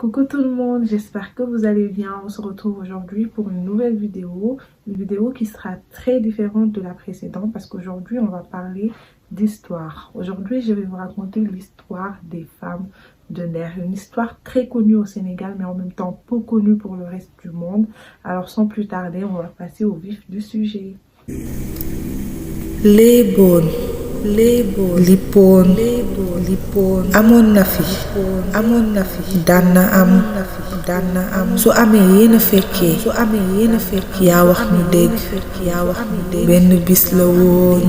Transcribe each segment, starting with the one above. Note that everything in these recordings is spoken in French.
Coucou tout le monde, j'espère que vous allez bien. On se retrouve aujourd'hui pour une nouvelle vidéo. Une vidéo qui sera très différente de la précédente parce qu'aujourd'hui on va parler d'histoire. Aujourd'hui je vais vous raconter l'histoire des femmes de Nder. Une histoire très connue au Sénégal mais en même temps peu connue pour le reste du monde. Alors sans plus tarder, on va passer au vif du sujet. Léeboon lippoon amoon na fi daan na am su amee yéen a fekkee yaa wax ñu dégg benn bis la woon.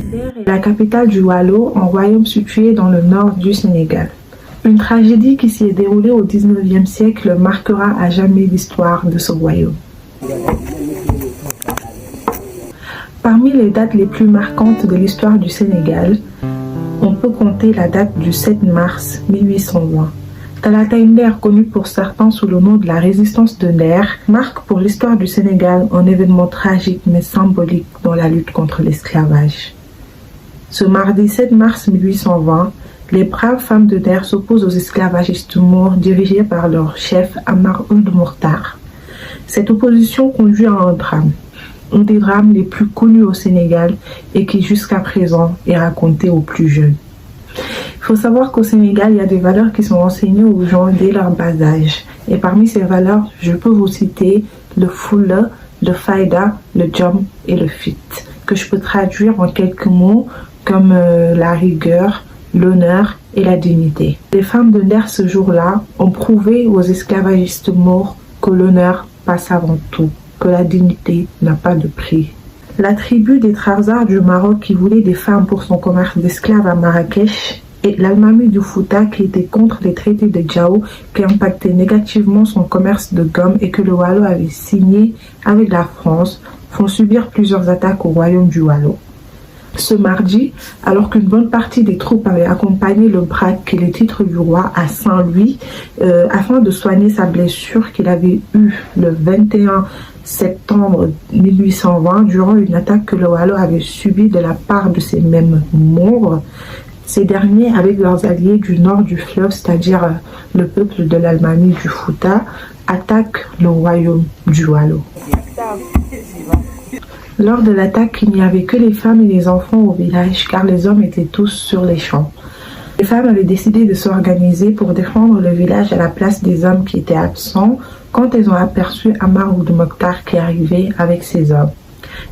Nder est la capitale du Waalo, un royaume situé dans le nord du Sénégal. Une tragédie qui s'y est déroulée au 19e siècle marquera à jamais l'histoire de ce royaume. Parmi les dates les plus marquantes de l'histoire du Sénégal, on peut compter la date du 7 mars 1820. Talatay Nder, connu pour certains sous le nom de la résistance de Nder, marque pour l'histoire du Sénégal un événement tragique mais symbolique dans la lutte contre l'esclavage. Ce mardi 7 mars 1820, les braves femmes de Nder s'opposent aux esclavagistes maures dirigés par leur chef Amar Ould Mokhtar. Cette opposition conduit à un drame. Un des drames les plus connus au Sénégal et qui jusqu'à présent est raconté aux plus jeunes. Il faut savoir qu'au Sénégal, il y a des valeurs qui sont enseignées aux gens dès leur bas âge. Et parmi ces valeurs, je peux vous citer le fulla, le faïda, le jom et le fit, que je peux traduire en quelques mots comme la rigueur, l'honneur et la dignité. Les femmes de Nder ce jour-là ont prouvé aux esclavagistes morts que l'honneur passe avant tout, que la dignité n'a pas de prix. La tribu des Trarzars du Maroc qui voulait des femmes pour son commerce d'esclaves à Marrakech et l'Almami du Fouta qui était contre les traités de Diao qui impactaient négativement son commerce de gomme et que le Waalo avait signé avec la France font subir plusieurs attaques au royaume du Waalo. Ce mardi, alors qu'une bonne partie des troupes avaient accompagné le braque et les titres du roi à Saint-Louis afin de soigner sa blessure qu'il avait eue le 21 septembre 1820 durant une attaque que le Waalo avait subie de la part de ces mêmes Maures, ces derniers, avec leurs alliés du nord du fleuve, c'est-à-dire le peuple de l'Almami du Fouta, attaquent le royaume du Waalo. Lors de l'attaque, il n'y avait que les femmes et les enfants au village car les hommes étaient tous sur les champs. Les femmes avaient décidé de s'organiser pour défendre le village à la place des hommes qui étaient absents quand elles ont aperçu Amar Ould Mokhtar qui arrivait avec ses hommes.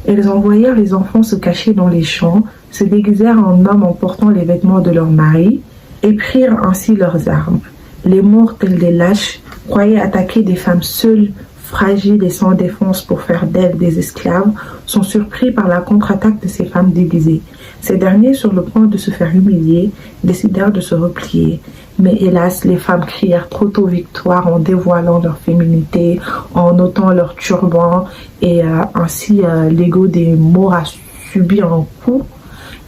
Elles envoyèrent les enfants se cacher dans les champs, se déguisèrent en hommes en portant les vêtements de leurs maris et prirent ainsi leurs armes. Les morts tels des lâches croyaient attaquer des femmes seules, fragiles et sans défense pour faire d'elles des esclaves, sont surpris par la contre-attaque de ces femmes déguisées. Ces derniers, sur le point de se faire humilier, décidèrent de se replier. Mais hélas, les femmes crièrent trop tôt victoire en dévoilant leur féminité, en ôtant leur turban et ainsi l'ego des Maures a subi un coup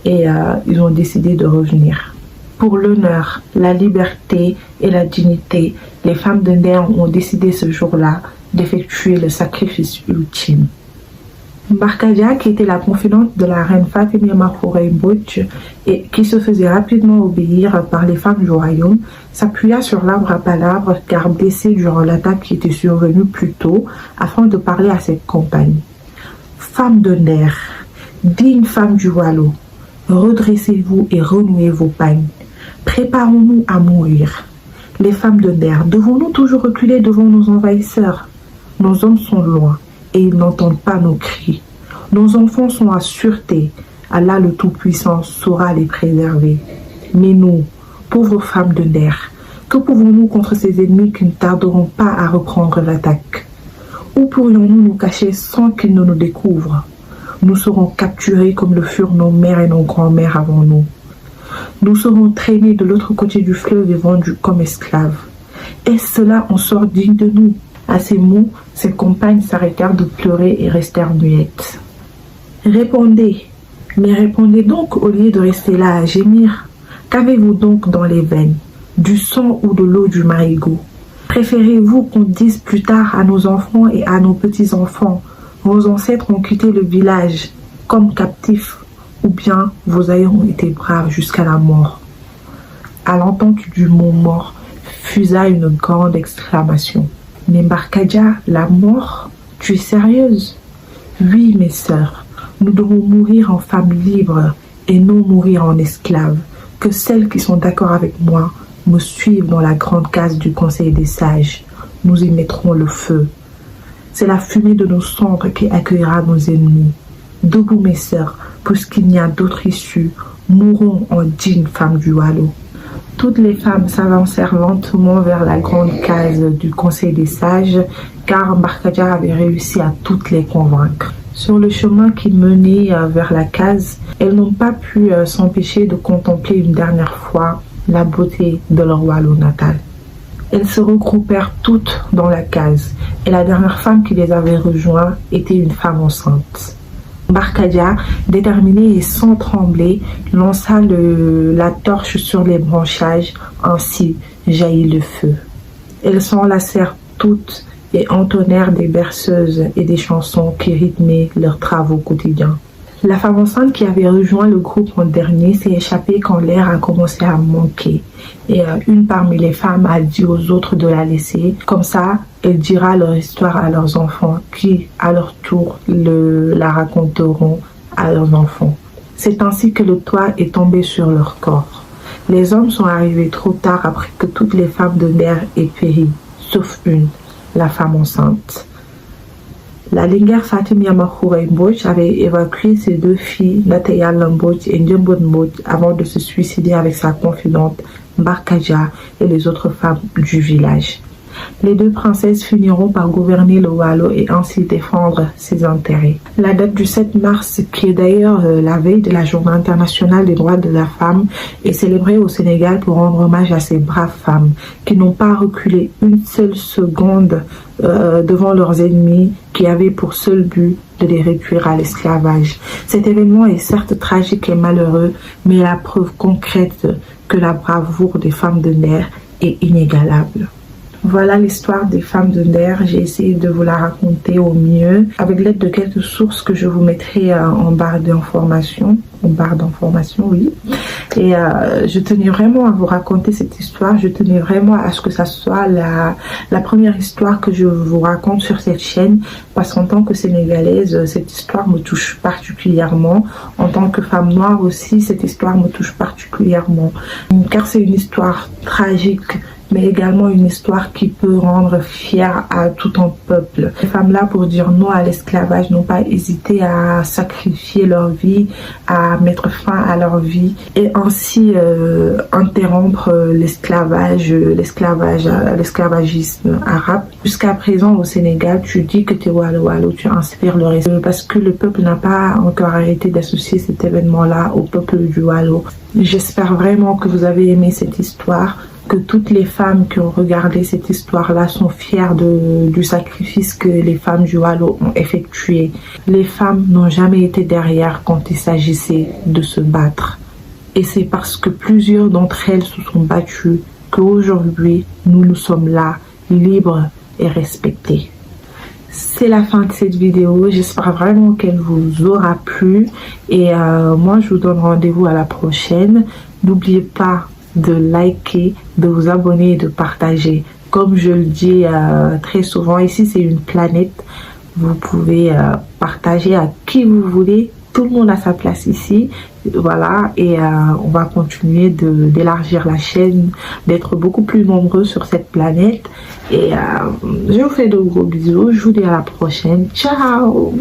et ils ont décidé de revenir. Pour l'honneur, la liberté et la dignité, les femmes de Nder ont décidé ce jour-là d'effectuer le sacrifice ultime. Barkadia, qui était la confidente de la reine Fatimata Khourey Mbodj et qui se faisait rapidement obéir par les femmes du royaume, s'appuya sur l'arbre à palabres car blessée durant l'attaque qui était survenue plus tôt afin de parler à cette compagne. Femmes de Nder, dignes femmes du Waalo, redressez-vous et renouez vos pagnes. Préparons-nous à mourir. Les femmes de Nder, devons-nous toujours reculer devant nos envahisseurs? Nos hommes sont loin et ils n'entendent pas nos cris. Nos enfants sont à sûreté. Allah le Tout-Puissant saura les préserver. Mais nous, pauvres femmes de Nder, que pouvons-nous contre ces ennemis qui ne tarderont pas à reprendre l'attaque? Où pourrions-nous nous cacher sans qu'ils ne nous découvrent? Nous serons capturés comme le furent nos mères et nos grands-mères avant nous. Nous serons traînés de l'autre côté du fleuve et vendus comme esclaves. Est-ce cela un sort digne de nous? À ces mots, ses compagnes s'arrêtèrent de pleurer et restèrent muettes. Répondez, mais répondez donc au lieu de rester là à gémir. Qu'avez-vous donc dans les veines? Du sang ou de l'eau du marigot? Préférez-vous qu'on dise plus tard à nos enfants et à nos petits-enfants, vos ancêtres ont quitté le village comme captifs, ou bien vos aïeux ont été braves jusqu'à la mort? À l'entente du mot mort, fusa une grande exclamation. Mais Barkadja, la mort? Tu es sérieuse? Oui, mes sœurs, nous devons mourir en femmes libres et non mourir en esclaves. Que celles qui sont d'accord avec moi me suivent dans la grande case du Conseil des sages. Nous y mettrons le feu. C'est la fumée de nos cendres qui accueillera nos ennemis. Debout, mes sœurs, puisqu'il n'y a d'autre issue, mourons en dignes femmes du Waalo. Toutes les femmes s'avancèrent lentement vers la grande case du Conseil des sages, car Barkadja avait réussi à toutes les convaincre. Sur le chemin qui menait vers la case, elles n'ont pas pu s'empêcher de contempler une dernière fois la beauté de leur Waalo natal. Elles se regroupèrent toutes dans la case, et la dernière femme qui les avait rejoints était une femme enceinte. Barkadja, déterminée et sans trembler, lança la torche sur les branchages, ainsi jaillit le feu. Elles s'enlacèrent toutes et entonnèrent des berceuses et des chansons qui rythmaient leurs travaux quotidiens. La femme enceinte qui avait rejoint le groupe en dernier s'est échappée quand l'air a commencé à manquer. Et une parmi les femmes a dit aux autres de la laisser. Comme ça, elle dira leur histoire à leurs enfants qui, à leur tour, la raconteront à leurs enfants. C'est ainsi que le toit est tombé sur leur corps. Les hommes sont arrivés trop tard après que toutes les femmes de Nder aient péri, sauf une, la femme enceinte. La lingère Fatimia Makhourey Mbodj avait évacué ses deux filles, Natayal Mbodj et Ndiembod Mbodj, avant de se suicider avec sa confidente Barkadja et les autres femmes du village. Les deux princesses finiront par gouverner le Waalo et ainsi défendre ses intérêts. La date du 7 mars, qui est d'ailleurs la veille de la Journée internationale des droits de la femme, est célébrée au Sénégal pour rendre hommage à ces braves femmes qui n'ont pas reculé une seule seconde devant leurs ennemis qui avaient pour seul but de les réduire à l'esclavage. Cet événement est certes tragique et malheureux, mais la preuve concrète que la bravoure des femmes de Nder est inégalable. Voilà l'histoire des femmes de Nder. J'ai essayé de vous la raconter au mieux avec l'aide de quelques sources que je vous mettrai en barre d'information. Oui. Et je tenais vraiment à vous raconter cette histoire. Je tenais vraiment à ce que ça soit la première histoire que je vous raconte sur cette chaîne, parce qu'en tant que Sénégalaise, cette histoire me touche particulièrement. En tant que femme noire aussi, cette histoire me touche particulièrement. Car c'est une histoire tragique, mais également une histoire qui peut rendre fier à tout un peuple. Les femmes-là, pour dire non à l'esclavage, n'ont pas hésité à sacrifier leur vie, à mettre fin à leur vie et ainsi interrompre l'esclavagisme arabe. Jusqu'à présent au Sénégal, tu dis que tu es Waalo, tu inspires le respect parce que le peuple n'a pas encore arrêté d'associer cet événement-là au peuple du Waalo. J'espère vraiment que vous avez aimé cette histoire, que toutes les femmes qui ont regardé cette histoire-là sont fières du sacrifice que les femmes du Waalo ont effectué. Les femmes n'ont jamais été derrière quand il s'agissait de se battre. Et c'est parce que plusieurs d'entre elles se sont battues qu'aujourd'hui, nous sommes là, libres et respectés. C'est la fin de cette vidéo. J'espère vraiment qu'elle vous aura plu. Et moi, je vous donne rendez-vous à la prochaine. N'oubliez pas de liker, de vous abonner et de partager. Comme je le dis très souvent, ici c'est une planète. Vous pouvez partager à qui vous voulez. Tout le monde a sa place ici. Voilà, et on va continuer d'élargir la chaîne, d'être beaucoup plus nombreux sur cette planète. Et je vous fais de gros bisous. Je vous dis à la prochaine. Ciao!